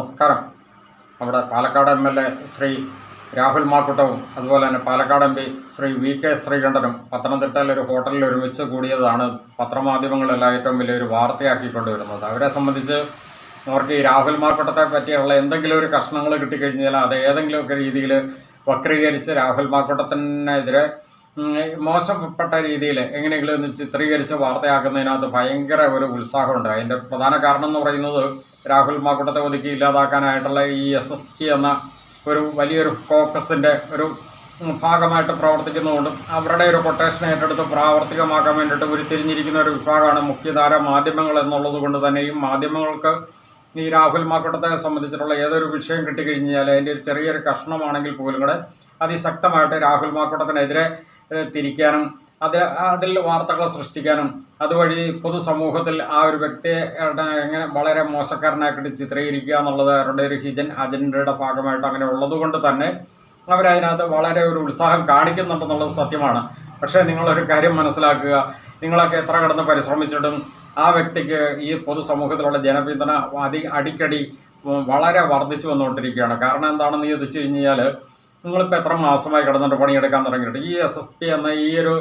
നമസ്കാരം. നമ്മുടെ പാലക്കാട് MLA ശ്രീ രാഹുൽ മാക്കൂട്ടവും അതുപോലെ തന്നെ പാലക്കാട് MP ശ്രീ VK ശ്രീകണ്ഠനും പത്തനംതിട്ടയിൽ ഒരു ഹോട്ടലിൽ ഒരുമിച്ച് കൂടിയതാണ് പത്രമാധ്യമങ്ങളെല്ലാം ഏറ്റവും വലിയൊരു വാർത്തയാക്കിക്കൊണ്ടുവരുന്നത്. അവരെ സംബന്ധിച്ച് അവർക്ക് ഈ രാഹുൽ മാക്കൂട്ടത്തെ പറ്റിയുള്ള എന്തെങ്കിലും ഒരു കഷ്ണങ്ങൾ കിട്ടിക്കഴിഞ്ഞാൽ അത് ഏതെങ്കിലുമൊക്കെ രീതിയിൽ വക്രീകരിച്ച് രാഹുൽ മാക്കൂട്ടത്തിനെതിരെ മോശപ്പെട്ട രീതിയിൽ എങ്ങനെയെങ്കിലും ഒന്ന് ചിത്രീകരിച്ച് വാർത്തയാക്കുന്നതിനകത്ത് ഭയങ്കര ഒരു ഉത്സാഹമുണ്ട്. അതിൻ്റെ പ്രധാന കാരണം എന്ന് പറയുന്നത് രാഹുൽ മാക്കൂട്ടത്തെ ഒതുക്കി ഇല്ലാതാക്കാനായിട്ടുള്ള ഈ SSP എന്ന ഒരു വലിയൊരു കോക്കസിൻ്റെ ഒരു ഭാഗമായിട്ട് പ്രവർത്തിക്കുന്നതുകൊണ്ടും അവരുടെ ഒരു കൊട്ടേഷൻ ഏറ്റെടുത്ത് പ്രാവർത്തികമാക്കാൻ വേണ്ടിയിട്ട് ഉരുത്തിരിഞ്ഞിരിക്കുന്ന ഒരു വിഭാഗമാണ് മുഖ്യധാര മാധ്യമങ്ങൾ എന്നുള്ളത് കൊണ്ട് തന്നെ ഈ മാധ്യമങ്ങൾക്ക് ഈ രാഹുൽ മാക്കൂട്ടത്തെ സംബന്ധിച്ചിട്ടുള്ള ഏതൊരു വിഷയം കിട്ടിക്കഴിഞ്ഞാൽ അതിൻ്റെ ഒരു ചെറിയൊരു കഷ്ണമാണെങ്കിൽ പോലും കൂടെ അതിശക്തമായിട്ട് രാഹുൽ മാക്കൂട്ടത്തിനെതിരെ തിരിക്കാനും അതിൽ വാർത്തകൾ സൃഷ്ടിക്കാനും അതുവഴി പൊതുസമൂഹത്തിൽ ആ ഒരു വ്യക്തിയെ എങ്ങനെ വളരെ മോശക്കാരനാക്കിയിട്ട് ചിത്രീകരിക്കുക എന്നുള്ളത് അവരുടെ ഒരു ഹിഡൻ അജണ്ടയുടെ ഭാഗമായിട്ട് അങ്ങനെ ഉള്ളതുകൊണ്ട് തന്നെ അവരതിനകത്ത് വളരെ ഒരു ഉത്സാഹം കാണിക്കുന്നുണ്ടെന്നുള്ളത് സത്യമാണ്. പക്ഷേ നിങ്ങളൊരു കാര്യം മനസ്സിലാക്കുക, നിങ്ങളൊക്കെ എത്ര കിടന്ന് പരിശ്രമിച്ചിട്ടും ആ വ്യക്തിക്ക് ഈ പൊതുസമൂഹത്തിലുള്ള ജനപിന്തുണ അടിക്കടി വളരെ വർദ്ധിച്ചു വന്നുകൊണ്ടിരിക്കുകയാണ്. കാരണം എന്താണെന്ന് ചോദിച്ചു കഴിഞ്ഞാൽ നിങ്ങളിപ്പോൾ എത്ര മാസമായി കിടന്നിട്ട് പണിയെടുക്കാൻ തുടങ്ങിയിട്ട് ഈ SSP എന്ന ഈ ഒരു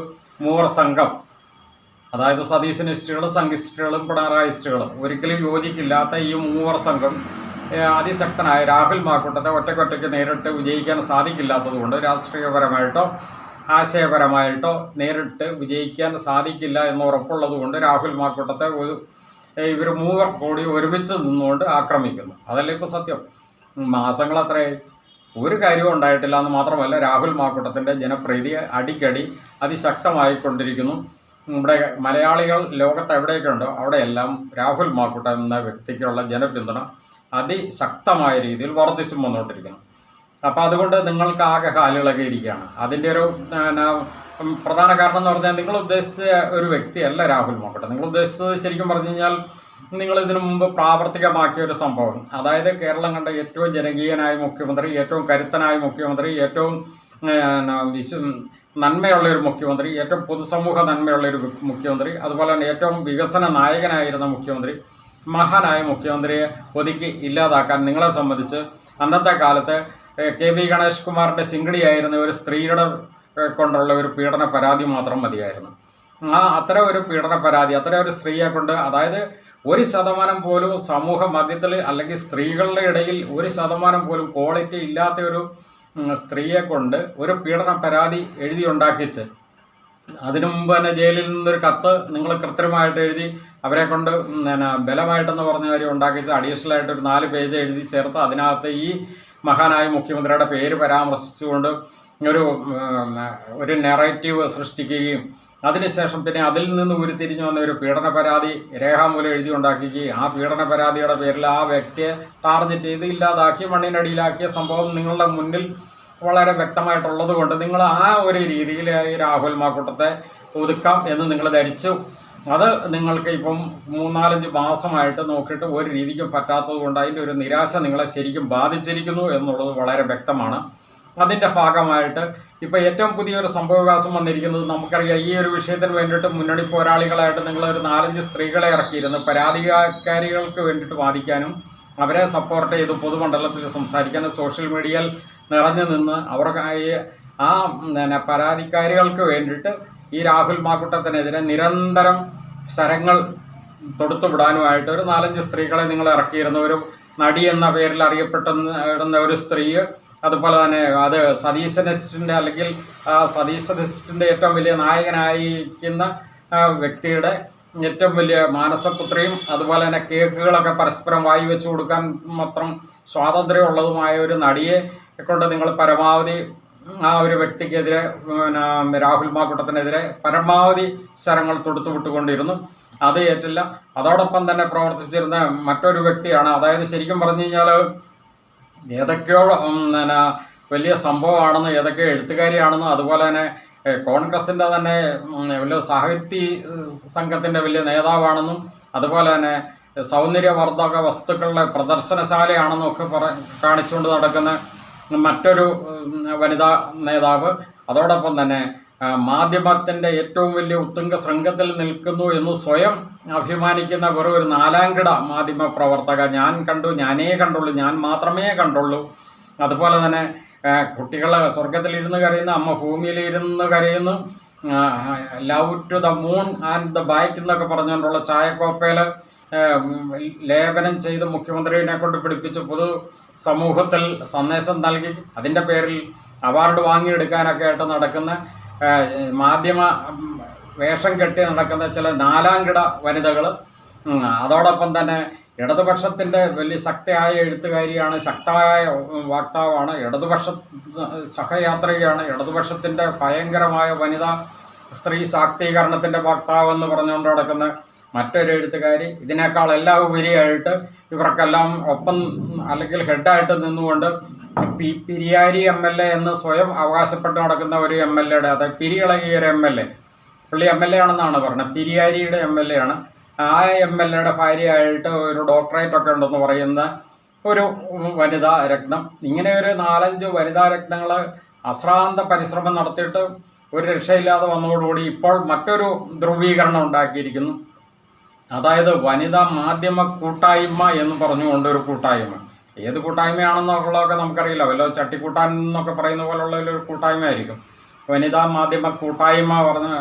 മൂവർ സംഘം, അതായത് സതീശനിസ്റ്റുകളും സംഘിസ്റ്റുകളും പിണറായിസ്റ്റുകളും ഒരിക്കലും യോജിക്കില്ലാത്ത ഈ മൂവർ സംഘം അതിശക്തനായ രാഹുൽ മാക്കൂട്ടത്തെ ഒറ്റയ്ക്കൊറ്റയ്ക്ക് നേരിട്ട് വിജയിക്കാൻ സാധിക്കില്ലാത്തതുകൊണ്ട് രാഷ്ട്രീയപരമായിട്ടോ ആശയപരമായിട്ടോ നേരിട്ട് വിജയിക്കാൻ സാധിക്കില്ല എന്ന് ഉറപ്പുള്ളതുകൊണ്ട് രാഹുൽ മാക്കൂട്ടത്തെ ഇവർ മൂവർ കൂടി ഒരുമിച്ച് നിന്നുകൊണ്ട് ആക്രമിക്കുന്നു. അതല്ലേ ഇപ്പോൾ സത്യം. മാസങ്ങളത്രയായി ഒരു കാര്യവും ഉണ്ടായിട്ടില്ല എന്ന് മാത്രമല്ല, രാഹുൽ മാക്കൂട്ടത്തിൻ്റെ ജനപ്രീതി അടിക്കടി അതിശക്തമായിക്കൊണ്ടിരിക്കുന്നു. നമ്മുടെ മലയാളികൾ ലോകത്ത് എവിടെയൊക്കെ ഉണ്ടോ അവിടെയെല്ലാം രാഹുൽ മാക്കൂട്ടം എന്ന വ്യക്തിക്കുള്ള ജനപിന്തുണ അതിശക്തമായ രീതിയിൽ വർദ്ധിച്ചു വന്നുകൊണ്ടിരിക്കുന്നു. അപ്പോൾ അതുകൊണ്ട് നിങ്ങൾക്ക് ആകെ കാലുകളൊക്കെ ഇരിക്കുകയാണ്. അതിൻ്റെ ഒരു പ്രധാന കാരണം എന്ന് പറഞ്ഞാൽ നിങ്ങൾ ഉദ്ദേശിച്ച ഒരു വ്യക്തിയല്ല രാഹുൽ മാക്കൂട്ടം. നിങ്ങൾ ഉദ്ദേശിച്ചത് ശരിക്കും പറഞ്ഞു കഴിഞ്ഞാൽ നിങ്ങൾ ഇതിനു മുമ്പ് പ്രാവർത്തികമാക്കിയ ഒരു സംഭവം, അതായത് കേരളം കണ്ട ഏറ്റവും ജനകീയനായ മുഖ്യമന്ത്രി, ഏറ്റവും കരുത്തനായ മുഖ്യമന്ത്രി, ഏറ്റവും നന്മയുള്ള ഒരു മുഖ്യമന്ത്രി, ഏറ്റവും പൊതുസമൂഹ നന്മയുള്ള ഒരു മുഖ്യമന്ത്രി, അതുപോലെ തന്നെ ഏറ്റവും വികസന നായകനായിരുന്ന മുഖ്യമന്ത്രി, മഹാനായ മുഖ്യമന്ത്രിയെ ഒതുക്കി ഇല്ലാതാക്കാൻ നിങ്ങളെ സംബന്ധിച്ച് അന്നത്തെ കാലത്ത് KB ഗണേഷ് കുമാറിൻ്റെ സിംഗടിയായിരുന്ന ഒരു സ്ത്രീയുടെ കൊണ്ടുള്ള ഒരു പീഡന പരാതി മാത്രം മതിയായിരുന്നു. അത്തരം ഒരു പീഡന പരാതി, അത്തരം ഒരു സ്ത്രീയെ കൊണ്ട്, അതായത് 1% പോലും സമൂഹ മധ്യത്തിൽ അല്ലെങ്കിൽ സ്ത്രീകളുടെ ഇടയിൽ 1% പോലും ക്വാളിറ്റി ഇല്ലാത്ത ഒരു സ്ത്രീയെ കൊണ്ട് ഒരു പീഡന പരാതി എഴുതി ഉണ്ടാക്കിച്ച് അതിനു മുമ്പ് തന്നെ ജയിലിൽ നിന്നൊരു കത്ത് നിങ്ങൾ കൃത്രിമമായിട്ട് എഴുതി അവരെ കൊണ്ട് ബലമായിട്ടെന്ന് പറഞ്ഞ കാര്യം ഉണ്ടാക്കിച്ച് അഡീഷണലായിട്ട് ഒരു 4 പേജ് എഴുതി ചേർത്ത് അതിനകത്ത് ഈ മഹാനായ മുഖ്യമന്ത്രിയുടെ പേര് പരാമർശിച്ചുകൊണ്ട് ഒരു നെറേറ്റീവ് സൃഷ്ടിക്കുകയും അതിനുശേഷം പിന്നെ അതിൽ നിന്ന് ഉരുത്തിരിഞ്ഞു വന്ന ഒരു പീഡന പരാതി രേഖാമൂലം എഴുതി ഉണ്ടാക്കുകയും ആ പീഡന പരാതിയുടെ പേരിൽ ആ വ്യക്തിയെ ടാർഗറ്റ് ചെയ്ത് ഇല്ലാതാക്കി മണ്ണിനടിയിലാക്കിയ സംഭവം നിങ്ങളുടെ മുന്നിൽ വളരെ വ്യക്തമായിട്ടുള്ളത് കൊണ്ട് നിങ്ങൾ ആ ഒരു രീതിയിൽ രാഹുൽ മാക്കൂട്ടത്തെ ഒതുക്കാം എന്ന് നിങ്ങൾ ധരിച്ചു. അത് നിങ്ങൾക്ക് ഇപ്പം 3-4 മാസമായിട്ട് നോക്കിയിട്ട് ഒരു രീതിക്കും പറ്റാത്തത് കൊണ്ട് അതിൻ്റെ ഒരു നിരാശ നിങ്ങളെ ശരിക്കും ബാധിച്ചിരിക്കുന്നു എന്നുള്ളത് വളരെ വ്യക്തമാണ്. അതിൻ്റെ ഭാഗമായിട്ട് ഇപ്പോൾ ഏറ്റവും പുതിയൊരു സംഭവവികാസം വന്നിരിക്കുന്നത് നമുക്കറിയാം. ഈ ഒരു വിഷയത്തിന് വേണ്ടിയിട്ട് മുന്നണി പോരാളികളായിട്ട് നിങ്ങളൊരു 4-5 സ്ത്രീകളെ ഇറക്കിയിരുന്നു പരാതിക്കാരികൾക്ക് വേണ്ടിയിട്ട് വാദിക്കാനും അവരെ സപ്പോർട്ട് ചെയ്ത് പൊതുമണ്ഡലത്തിൽ സംസാരിക്കാനും സോഷ്യൽ മീഡിയയിൽ നിറഞ്ഞു നിന്ന് അവർക്ക് ആ പരാതിക്കാരികൾക്ക് വേണ്ടിയിട്ട് ഈ രാഹുൽ മാക്കൂട്ടത്തിനെതിരെ നിരന്തരം ശരങ്ങൾ തൊടുത്തുവിടാനുമായിട്ട് ഒരു 4-5 സ്ത്രീകളെ നിങ്ങൾ ഇറക്കിയിരുന്നു. ഒരു നടി എന്ന പേരിൽ അറിയപ്പെടുന്ന ഒരു സ്ത്രീ, അതുപോലെ തന്നെ അത് സതീശനിസ്റ്റിൻ്റെ അല്ലെങ്കിൽ സതീശനിസ്റ്റിൻ്റെ ഏറ്റവും വലിയ നായകനായിരിക്കുന്ന വ്യക്തിയുടെ ഏറ്റവും വലിയ മാനസപുത്രിയും, അതുപോലെ തന്നെ കേക്കുകളൊക്കെ പരസ്പരം വായി വെച്ച് കൊടുക്കാൻ മാത്രം സ്വാതന്ത്ര്യമുള്ളതുമായ ഒരു നടിയെ കൊണ്ട് നിങ്ങൾ പരമാവധി ആ ഒരു വ്യക്തിക്കെതിരെ രാഹുൽ മാക്കൂട്ടത്തിനെതിരെ പരമാവധി ശരങ്ങൾ തൊടുത്തു വിട്ടുകൊണ്ടിരുന്നു. അത് ഏറ്റില്ല. അതോടൊപ്പം തന്നെ പ്രവർത്തിച്ചിരുന്ന മറ്റൊരു വ്യക്തിയാണ്, അതായത് ശരിക്കും പറഞ്ഞു കഴിഞ്ഞാൽ ഏതൊക്കെയോ വലിയ സംഭവമാണെന്നും ഏതൊക്കെ എഴുത്തുകാരിയാണെന്നും അതുപോലെ തന്നെ കോൺഗ്രസിൻ്റെ തന്നെ വലിയ സാഹിത്യ സംഘത്തിൻ്റെ വലിയ നേതാവാണെന്നും അതുപോലെ തന്നെ സൗന്ദര്യവർദ്ധക വസ്തുക്കളുടെ പ്രദർശനശാലയാണെന്നും ഒക്കെ കാണിച്ചുകൊണ്ട് നടക്കുന്ന മറ്റൊരു വനിതാ നേതാവ്, അതോടൊപ്പം തന്നെ മാധ്യമത്തിൻ്റെ ഏറ്റവും വലിയ ഉത്തുംഗ ശൃംഖത്തിൽ നിൽക്കുന്നു എന്ന് സ്വയം അഭിമാനിക്കുന്ന വെറും ഒരു നാലാംകിട മാധ്യമ പ്രവർത്തക. ഞാൻ കണ്ടു, ഞാനേ കണ്ടുള്ളൂ, ഞാൻ മാത്രമേ കണ്ടുള്ളൂ. അതുപോലെ തന്നെ കുട്ടികളെ സ്വർഗത്തിലിരുന്ന് കരയുന്നു, അമ്മ ഭൂമിയിലിരുന്ന് കരയുന്നു, love to the moon and the back എന്നൊക്കെ പറഞ്ഞുകൊണ്ടുള്ള ചായക്കോപ്പയിൽ ലേപനം ചെയ്ത് മുഖ്യമന്ത്രിയെ കൊണ്ട് പിടിപ്പിച്ച് പൊതു സമൂഹത്തിൽ സന്ദേശം നൽകി അതിൻ്റെ പേരിൽ അവാർഡ് വാങ്ങിയെടുക്കാനൊക്കെ ആയിട്ട് നടക്കുന്ന മാധ്യമ വേഷം കെട്ടി നടക്കുന്ന ചില നാലാംകിട വനിതകൾ, അതോടൊപ്പം തന്നെ ഇടതുപക്ഷത്തിൻ്റെ വലിയ ശക്തിയായ എഴുത്തുകാരിയാണ്, ശക്തമായ വക്താവാണ്, ഇടതുപക്ഷ സഹയാത്രികയാണ്, ഇടതുപക്ഷത്തിൻ്റെ ഭയങ്കരമായ വനിതാ സ്ത്രീ ശാക്തീകരണത്തിൻ്റെ വക്താവെന്ന് പറഞ്ഞുകൊണ്ട് നടക്കുന്ന മറ്റൊരു എഴുത്തുകാരി. ഇതിനേക്കാൾ എല്ലാം ഉപരിയായിട്ട് ഇവർക്കെല്ലാം ഒപ്പം അല്ലെങ്കിൽ ഹെഡായിട്ട് നിന്നുകൊണ്ട് പിരിയാരി MLA എന്ന് സ്വയം അവകാശപ്പെട്ട് നടക്കുന്ന ഒരു MLA യുടെ, അതായത് പിരിയിളകിയ ഒരു MLA, പുള്ളി MLA ആണെന്നാണ് പറഞ്ഞത്, പിരിയാരിയുടെ MLA ആണ്. ആ MLA യുടെ ഭാര്യയായിട്ട് ഒരു ഡോക്ടറേറ്റൊക്കെ ഉണ്ടെന്ന് പറയുന്ന ഒരു വനിതാ രത്നം. ഇങ്ങനെ ഒരു 4-5 വനിതാ രത്നങ്ങൾ അശ്രാന്ത പരിശ്രമം നടത്തിയിട്ട് ഒരു രക്ഷയില്ലാതെ വന്നതോടുകൂടി ഇപ്പോൾ മറ്റൊരു ധ്രുവീകരണം ഉണ്ടാക്കിയിരിക്കുന്നു. അതായത് വനിതാ മാധ്യമ കൂട്ടായ്മ എന്ന് പറഞ്ഞുകൊണ്ടൊരു കൂട്ടായ്മ. ഏത് കൂട്ടായ്മയാണെന്നുള്ളതൊക്കെ നമുക്കറിയില്ല, വല്ല ചട്ടിക്കൂട്ടാൻ എന്നൊക്കെ പറയുന്ന പോലുള്ള ഒരു കൂട്ടായ്മ ആയിരിക്കും. വനിതാ മാധ്യമ കൂട്ടായ്മ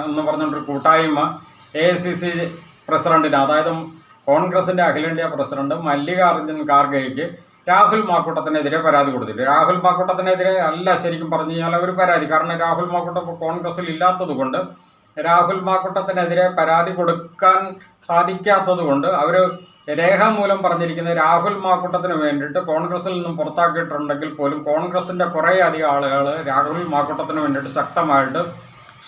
എന്ന് പറഞ്ഞുകൊണ്ടൊരു കൂട്ടായ്മ AICC പ്രസിഡന്റിന്, അതായത് കോൺഗ്രസിൻ്റെ അഖിലേന്ത്യാ പ്രസിഡന്റ് മല്ലികാർജ്ജുൻ ഖാർഗെയ്ക്ക് രാഹുൽ മാക്കൂട്ടത്തിനെതിരെ പരാതി കൊടുത്തിട്ട്, രാഹുൽ മാക്കൂട്ടത്തിനെതിരെ അല്ല ശരിക്കും പറഞ്ഞു കഴിഞ്ഞാൽ അവർ പരാതി, കാരണം രാഹുൽ മാക്കൂട്ടം ഇപ്പോൾ കോൺഗ്രസിൽ ഇല്ലാത്തത് കൊണ്ട് രാഹുൽ മാക്കൂട്ടത്തിനെതിരെ പരാതി കൊടുക്കാൻ സാധിക്കാത്തത് കൊണ്ട് അവർ രേഖാമൂലം പറഞ്ഞിരിക്കുന്നത് രാഹുൽ മാക്കൂട്ടത്തിന് വേണ്ടിയിട്ട് കോൺഗ്രസിൽ നിന്നും പുറത്താക്കിയിട്ടുണ്ടെങ്കിൽ പോലും കോൺഗ്രസിൻ്റെ കുറേ അധികം ആളുകൾ രാഹുൽ മാക്കൂട്ടത്തിന് വേണ്ടിയിട്ട് ശക്തമായിട്ട്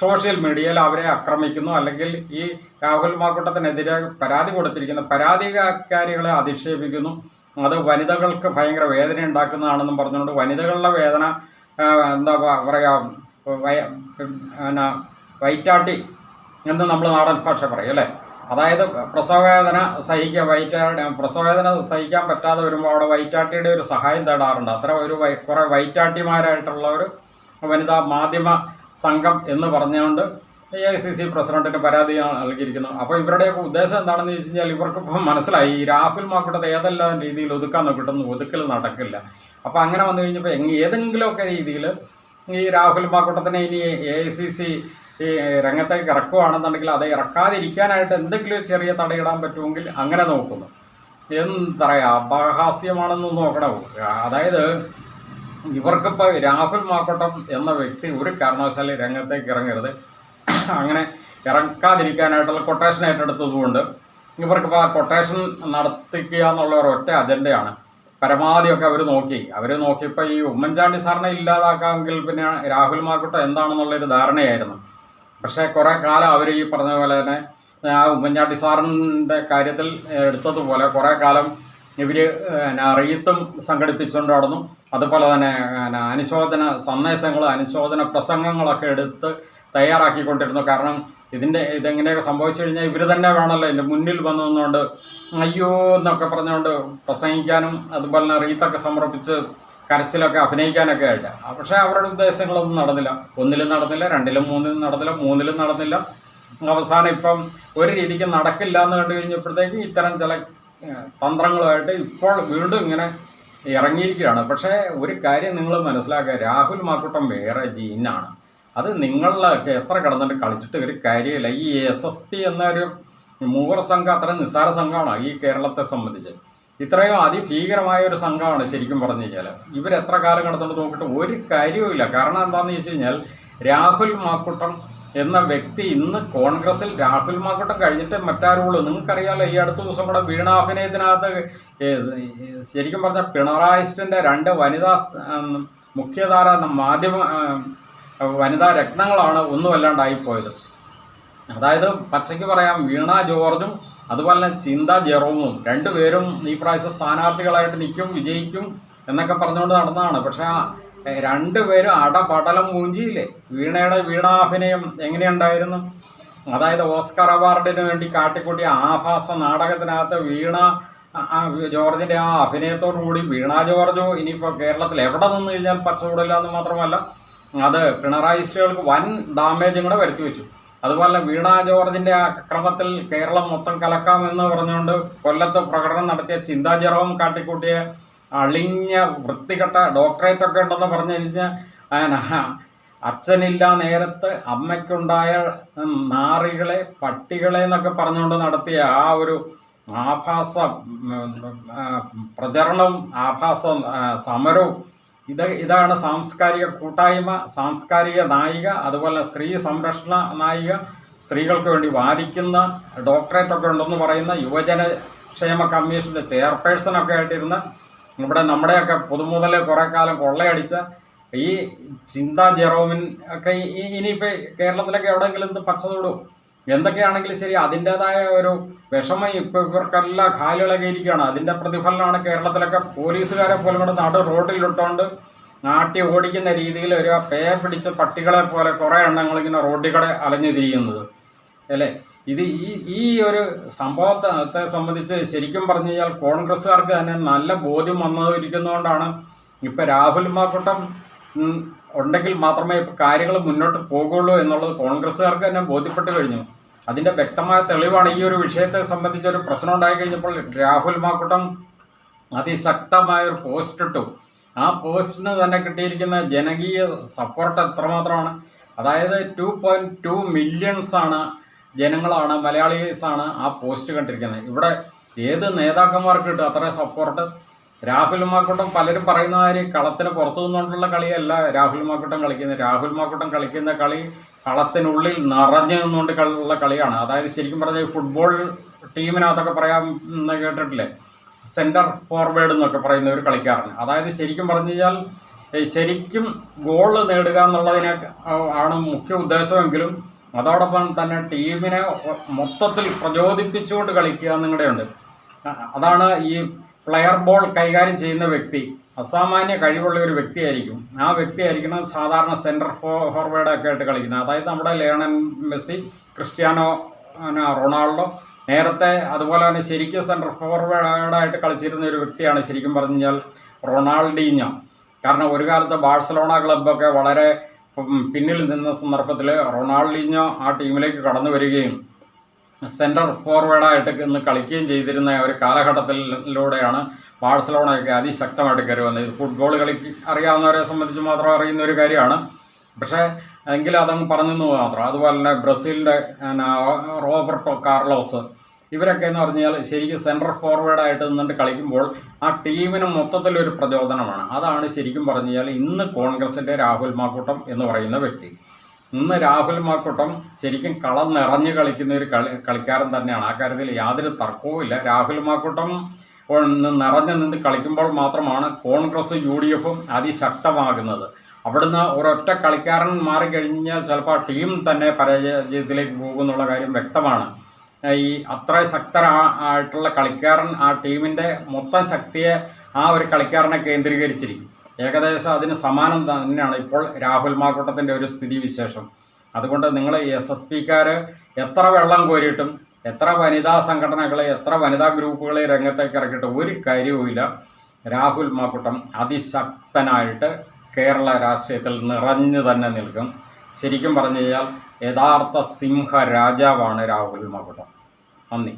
സോഷ്യൽ മീഡിയയിൽ അവരെ ആക്രമിക്കുന്നു, അല്ലെങ്കിൽ ഈ രാഹുൽ മാക്കൂട്ടത്തിനെതിരെ പരാതി കൊടുത്തിരിക്കുന്ന പരാതിക്കാരികളെ അധിക്ഷേപിക്കുന്നു. അത് വനിതകൾക്ക് ഭയങ്കര വേദന ഉണ്ടാക്കുന്നതാണെന്നും പറഞ്ഞുകൊണ്ട് വനിതകളുടെ വേദന എന്താ പറയുക, വൈറ്റാട്ടി എന്ന് നമ്മൾ നാടൻ ഭാഷ പറയും അല്ലേ. അതായത് പ്രസവവേദന സഹിക്കാൻ പറ്റാതെ വരുമ്പോൾ അവിടെ വൈറ്റാട്ടിയുടെ ഒരു സഹായം തേടാറുണ്ട്. അത്ര ഒരു കുറേ വൈറ്റാട്ടിമാരായിട്ടുള്ള ഒരു വനിതാ മാധ്യമ സംഘം എന്ന് പറഞ്ഞുകൊണ്ട് AICC പ്രസിഡന്റിന് പരാതി നൽകിയിരിക്കുന്നു. അപ്പോൾ ഇവരുടെയൊക്കെ ഉദ്ദേശം എന്താണെന്ന് ചോദിച്ചു കഴിഞ്ഞാൽ ഇവർക്കിപ്പം മനസ്സിലായി ഈ രാഹുൽ മാക്കൂട്ടത്തെ ഏതെല്ലാം രീതിയിൽ ഒതുക്കാൻ നോക്കിയിട്ടൊന്നും ഒതുക്കൽ നടക്കില്ല. അപ്പോൾ അങ്ങനെ വന്നു കഴിഞ്ഞപ്പോൾ ഏതെങ്കിലുമൊക്കെ രീതിയിൽ ഈ രാഹുൽ മാക്കൂട്ടത്തിനെ ഇനി AICC ഈ രംഗത്തേക്ക് ഇറക്കുകയാണെന്നുണ്ടെങ്കിൽ അത് ഇറക്കാതിരിക്കാനായിട്ട് എന്തെങ്കിലും ചെറിയ തടയിടാൻ പറ്റുമെങ്കിൽ അങ്ങനെ നോക്കുന്നു. എന്താ പറയുക, അപഹാസ്യമാണെന്ന് നോക്കണം. അതായത് ഇവർക്കിപ്പോൾ രാഹുൽ മാക്കൂട്ടം എന്ന വ്യക്തി ഒരു കാരണവശാലും രംഗത്തേക്ക് ഇറങ്ങരുത്, അങ്ങനെ ഇറക്കാതിരിക്കാനായിട്ടുള്ള കൊട്ടേഷൻ ഏറ്റെടുത്തതുകൊണ്ട് ഇവർക്കിപ്പോൾ ആ കൊട്ടേഷൻ നടത്തിക്കുക എന്നുള്ള ഒരൊറ്റ അജണ്ടയാണ്. പരമാവധിയൊക്കെ അവർ നോക്കിയപ്പോൾ ഈ ഉമ്മൻചാണ്ടി സാറിനെ ഇല്ലാതാക്കാമെങ്കിൽ പിന്നെ രാഹുൽ മാക്കൂട്ടം എന്താണെന്നുള്ളൊരു ധാരണയായിരുന്നു. പക്ഷേ കുറേ കാലം അവർ ഈ പറഞ്ഞ പോലെ തന്നെ ആ ഉമ്മൻചാണ്ടി സാറിൻ്റെ കാര്യത്തിൽ എടുത്തതുപോലെ കുറേ കാലം ഇവർ റീത്തും സംഘടിപ്പിച്ചുകൊണ്ട് നടന്നു. അതുപോലെ തന്നെ അനുശോചന സന്ദേശങ്ങൾ, അനുശോചന പ്രസംഗങ്ങളൊക്കെ എടുത്ത് തയ്യാറാക്കിക്കൊണ്ടിരുന്നു. കാരണം ഇതെങ്ങനെയൊക്കെ സംഭവിച്ചു കഴിഞ്ഞാൽ ഇവർ തന്നെ വേണമല്ലോ എൻ്റെ മുന്നിൽ വന്നു നിന്നുകൊണ്ട് അയ്യോ എന്നൊക്കെ പറഞ്ഞുകൊണ്ട് പ്രസംഗിക്കാനും അതുപോലെ തന്നെ റീത്തൊക്കെ സമർപ്പിച്ച് കരച്ചിലൊക്കെ അഭിനയിക്കാനൊക്കെ ആയിട്ട്. പക്ഷേ അവരുടെ ഉദ്ദേശങ്ങളൊന്നും നടന്നില്ല. 1-ലും നടന്നില്ല, 2-ലും 3-ലും നടന്നില്ല, 3-ലും നടന്നില്ല. അവസാനം ഇപ്പം ഒരു രീതിക്ക് നടക്കില്ല എന്ന് കണ്ടു കഴിഞ്ഞപ്പോഴത്തേക്ക് ഇത്തരം ചില തന്ത്രങ്ങളുമായിട്ട് ഇപ്പോൾ വീണ്ടും ഇങ്ങനെ ഇറങ്ങിയിരിക്കുകയാണ്. പക്ഷേ ഒരു കാര്യം നിങ്ങൾ മനസ്സിലാക്കുക, രാഹുൽ മാക്കൂട്ടം വേറെ ജീനാണ്. അത് നിങ്ങളിലൊക്കെ എത്ര കിടന്നിട്ട് കളിച്ചിട്ട് ഒരു കാര്യമില്ല. ഈ SSP എന്നൊരു മൂവർ സംഘം അത്ര നിസ്സാര സംഘമാണ് ഈ കേരളത്തെ സംബന്ധിച്ച്. ഇത്രയും അതിഭീകരമായ ഒരു സംഘമാണ് ശരിക്കും പറഞ്ഞു കഴിഞ്ഞാൽ. ഇവരെത്ര കാലം കിടന്നുകൊണ്ട് നോക്കിയിട്ട് ഒരു കാര്യവുമില്ല. കാരണം എന്താണെന്ന് ചോദിച്ചു കഴിഞ്ഞാൽ രാഹുൽ മാക്കൂട്ടം എന്ന വ്യക്തി ഇന്ന് കോൺഗ്രസിൽ, രാഹുൽ മാക്കൂട്ടം കഴിഞ്ഞിട്ട് മറ്റാരുള്ളൂ. നിങ്ങൾക്കറിയാമല്ലോ, ഈ അടുത്ത ദിവസം കൂടെ വീണ അഭിനയത്തിനകത്ത് ശരിക്കും പറഞ്ഞാൽ പിണറായിസ്റ്റിൻ്റെ 2 വനിതാ മുഖ്യധാര മാധ്യമ വനിതാ രത്നങ്ങളാണ് ഒന്നുമല്ലാണ്ടായിപ്പോയത്. അതായത് പച്ചയ്ക്ക് പറയാം, വീണ ജോർജും അതുപോലെ തന്നെ ചിന്ത ജെറോമും 2 പേരും ഈ പ്രാവശ്യം സ്ഥാനാർത്ഥികളായിട്ട് നിൽക്കും, വിജയിക്കും എന്നൊക്കെ പറഞ്ഞുകൊണ്ട് നടന്നതാണ്. പക്ഷേ 2 പേരും അടപടലം മൂഞ്ചിയില്ലേ. വീണാഭിനയം എങ്ങനെയുണ്ടായിരുന്നു? അതായത് ഓസ്കാർ അവാർഡിന് വേണ്ടി കാട്ടിക്കൂട്ടിയ ആഭാസ നാടകത്തിനകത്ത് വീണ ജോർജിൻ്റെ ആ അഭിനയത്തോടു കൂടി വീണ ജോർജോ ഇനിയിപ്പോൾ കേരളത്തിൽ എവിടെ നിന്ന് കഴിഞ്ഞാൽ പച്ചകൂടില്ല എന്ന് മാത്രമല്ല അത് പിണറായിസ്റ്റുകൾക്ക് വൻ ഡാമേജും കൂടെ വരുത്തി വെച്ചു. അതുപോലെ വീണ ജോർജിൻ്റെ അക്രമത്തിൽ കേരളം മൊത്തം കലക്കാമെന്ന് പറഞ്ഞുകൊണ്ട് കൊല്ലത്ത് പ്രകടനം നടത്തിയ ചിന്താ ജെറോം കാട്ടിക്കൂട്ടിയ അളിഞ്ഞ വൃത്തികെട്ട ഡോക്ടറേറ്റൊക്കെ ഉണ്ടെന്ന് പറഞ്ഞു കഴിഞ്ഞാൽ അച്ഛനില്ല നേരത്ത് അമ്മയ്ക്കുണ്ടായ നാറികളെ പട്ടികളെ എന്നൊക്കെ പറഞ്ഞുകൊണ്ട് നടത്തിയ ആ ഒരു ആഭാസ പ്രചരണവും ആഭാസ സമരവും ഇതാണ് സാംസ്കാരിക കൂട്ടായ്മ, സാംസ്കാരിക നായിക, അതുപോലെ സ്ത്രീ സംരക്ഷണ നായിക, സ്ത്രീകൾക്ക് വേണ്ടി വാദിക്കുന്ന ഡോക്ടറേറ്റൊക്കെ ഉണ്ടെന്ന് പറയുന്ന യുവജനക്ഷേമ കമ്മീഷൻ്റെ ചെയർപേഴ്സണൊക്കെ ആയിട്ടിരുന്ന് ഇവിടെ നമ്മുടെയൊക്കെ പൊതുമുതൽ കുറേ കാലം കൊള്ളയടിച്ച ഈ ചിന്താ ജെറോമിൻ ഒക്കെ ഇനിയിപ്പോൾ കേരളത്തിലൊക്കെ എവിടെയെങ്കിലും ഇത് പച്ച തൊടും. എന്തൊക്കെയാണെങ്കിലും ശരി, അതിൻ്റേതായ ഒരു വിഷമം ഇപ്പോൾ ഇവർക്കെല്ലാം കാലുകളൊക്കെ ഇരിക്കുകയാണ്. അതിൻ്റെ പ്രതിഫലനമാണ് കേരളത്തിലൊക്കെ പോലീസുകാരെ പോലും കൂടെ റോഡിലിട്ടുകൊണ്ട് നാട്ടി ഓടിക്കുന്ന രീതിയിൽ ഒരു പേ പിടിച്ച പട്ടികളെ പോലെ കുറേ എണ്ണങ്ങളിങ്ങനെ റോഡിൽ കൂടെ അലഞ്ഞു തിരിയുന്നത് അല്ലേ. ഇത് ഈ ഒരു സംഭവത്തെ സംബന്ധിച്ച് ശരിക്കും പറഞ്ഞു കഴിഞ്ഞാൽ കോൺഗ്രസ്സുകാർക്ക് തന്നെ നല്ല ബോധ്യം വന്നിരിക്കുന്നതുകൊണ്ടാണ് ഇപ്പം രാഹുൽ മാക്കൂട്ടം ഉണ്ടെങ്കിൽ മാത്രമേ ഇപ്പോൾ കാര്യങ്ങൾ മുന്നോട്ട് പോകുള്ളൂ എന്നുള്ളത് കോൺഗ്രസ്സുകാർക്ക് തന്നെ ബോധ്യപ്പെട്ട് കഴിഞ്ഞു. അതിൻ്റെ വ്യക്തമായ തെളിവാണ് ഈ ഒരു വിഷയത്തെ സംബന്ധിച്ചൊരു പ്രശ്നം ഉണ്ടായി കഴിഞ്ഞപ്പോൾ രാഹുൽ മാക്കൂട്ടം അതിശക്തമായൊരു പോസ്റ്റ് ഇട്ടു. ആ പോസ്റ്റിന് തന്നെ കിട്ടിയിരിക്കുന്ന ജനകീയ സപ്പോർട്ട് എത്രമാത്രമാണ്. അതായത് 2.2 മില്യൺസാണ് ജനങ്ങളാണ്, മലയാളീസാണ് ആ പോസ്റ്റ് കണ്ടിരിക്കുന്നത്. ഇവിടെ ഏത് നേതാക്കന്മാർക്ക് കിട്ടും അത്ര സപ്പോർട്ട്? രാഹുൽ മാക്കൂട്ടം പലരും പറയുന്ന മാതിരി കളത്തിന് പുറത്തു നിന്നുകൊണ്ടുള്ള കളിയല്ല രാഹുൽ മാക്കൂട്ടം കളിക്കുന്നത്. രാഹുൽ മാക്കൂട്ടം കളിക്കുന്ന കളി കളത്തിനുള്ളിൽ നിറഞ്ഞു നിന്നുകൊണ്ട് ഉള്ള കളിയാണ്. അതായത് ശരിക്കും പറഞ്ഞാൽ ഫുട്ബോൾ ടീമിനകത്തൊക്കെ പറയാൻ കേട്ടിട്ടില്ലേ, സെൻറ്റർ ഫോർവേഡ് എന്നൊക്കെ പറയുന്ന ഒരു കളിക്കാരൻ. അതായത് ശരിക്കും പറഞ്ഞു കഴിഞ്ഞാൽ ശരിക്കും ഗോൾ നേടുക എന്നുള്ളതിനെ ആണ് മുഖ്യ ഉദ്ദേശമെങ്കിലും അതോടൊപ്പം തന്നെ ടീമിനെ മൊത്തത്തിൽ പ്രചോദിപ്പിച്ചുകൊണ്ട് കളിക്കുക എന്നുകൂടെയുണ്ട്. അതാണ് ഈ പ്ലെയർ ബോൾ കൈകാര്യം ചെയ്യുന്ന വ്യക്തി അസാമാന്യ കഴിവുള്ള ഒരു വ്യക്തിയായിരിക്കും. ആ വ്യക്തിയായിരിക്കണം സാധാരണ സെൻറ്റർ ഫോർവേഡൊക്കെ ആയിട്ട് കളിക്കുന്നത്. അതായത് നമ്മുടെ ലയണൽ മെസ്സി, ക്രിസ്ത്യാനോ റൊണാൾഡോ നേരത്തെ അതുപോലെ തന്നെ ശരിക്കും സെൻറ്റർ ഫോർവേഡായിട്ട് കളിച്ചിരുന്ന ഒരു വ്യക്തിയാണ് ശരിക്കും പറഞ്ഞു കഴിഞ്ഞാൽ റൊണാൾഡീഞ്ഞോ. കാരണം ഒരു കാലത്ത് ബാഴ്സലോണ ക്ലബ്ബൊക്കെ വളരെ പിന്നിൽ നിന്ന സന്ദർഭത്തിൽ റൊണാൾഡീഞ്ഞോ ആ ടീമിലേക്ക് കടന്നു വരികയും സെൻറ്റർ ഫോർവേഡായിട്ട് ഇന്ന് കളിക്കുകയും ചെയ്തിരുന്ന ഒരു കാലഘട്ടത്തിലൂടെയാണ് ബാഴ്സലോണയൊക്കെ അതിശക്തമായിട്ട് കയറി വന്നത്. ഫുട്ബോൾ കളിക്ക് അറിയാവുന്നവരെ സംബന്ധിച്ച് മാത്രം അറിയുന്ന ഒരു കാര്യമാണ്. പക്ഷേ എങ്കിലും അതങ്ങ് പറഞ്ഞെന്ന് മാത്രം. അതുപോലെ തന്നെ ബ്രസീലിൻ്റെ റോബർട്ടോ കാർലോസ് ഇവരൊക്കെ എന്ന് പറഞ്ഞാൽ ശരിക്കും സെൻട്രൽ ഫോർവേഡായിട്ട് നിന്നിട്ട് കളിക്കുമ്പോൾ ആ ടീമിന് മൊത്തത്തിലൊരു പ്രചോദനമാണ്. അതാണ് ശരിക്കും പറഞ്ഞു കഴിഞ്ഞാൽ ഇന്ന് കോൺഗ്രസിൻ്റെ രാഹുൽ മാക്കൂട്ടം എന്ന് പറയുന്ന വ്യക്തി. ഇന്ന് രാഹുൽ മാക്കൂട്ടം ശരിക്കും കളം നിറഞ്ഞ് കളിക്കുന്ന ഒരു കളിക്കാരൻ തന്നെയാണ്. ആ കാര്യത്തിൽ യാതൊരു തർക്കവുമില്ല. രാഹുൽ മാക്കൂട്ടം നിറഞ്ഞു നിന്ന് കളിക്കുമ്പോൾ മാത്രമാണ് കോൺഗ്രസ് UDFും അതിശക്തമാകുന്നത്. അവിടുന്ന് ഒരൊറ്റ കളിക്കാരൻ മാറിക്കഴിഞ്ഞാൽ ചിലപ്പോൾ ആ ടീം തന്നെ പരാജയത്തിലേക്ക് പോകുന്നുള്ള കാര്യം വ്യക്തമാണ്. ഈ അത്ര ശക്തരായിട്ടുള്ള കളിക്കാരൻ ആ ടീമിൻ്റെ മൊത്തം ശക്തിയെ ആ ഒരു കളിക്കാരനെ കേന്ദ്രീകരിച്ചിരിക്കും. ഏകദേശം അതിന് സമാനം തന്നെയാണ് ഇപ്പോൾ രാഹുൽ മാക്കൂട്ടത്തിൻ്റെ ഒരു സ്ഥിതിവിശേഷം. അതുകൊണ്ട് നിങ്ങൾ SSPക്കാർ എത്ര വെള്ളം കോരിയിട്ടും എത്ര വനിതാ സംഘടനകളെ എത്ര വനിതാ ഗ്രൂപ്പുകളെ രംഗത്തേക്ക് ഇറക്കിയിട്ട് ഒരു കാര്യവുമില്ല. രാഹുൽ മാക്കൂട്ടം അതിശക്തനായിട്ട് കേരള രാഷ്ട്രീയത്തിൽ നിറഞ്ഞു തന്നെ നിൽക്കും. ശരിക്കും പറഞ്ഞു കഴിഞ്ഞാൽ യഥാർത്ഥ സിംഹ രാജാവാണ് രാഹുൽ മാക്കൂട്ടം. നന്ദി.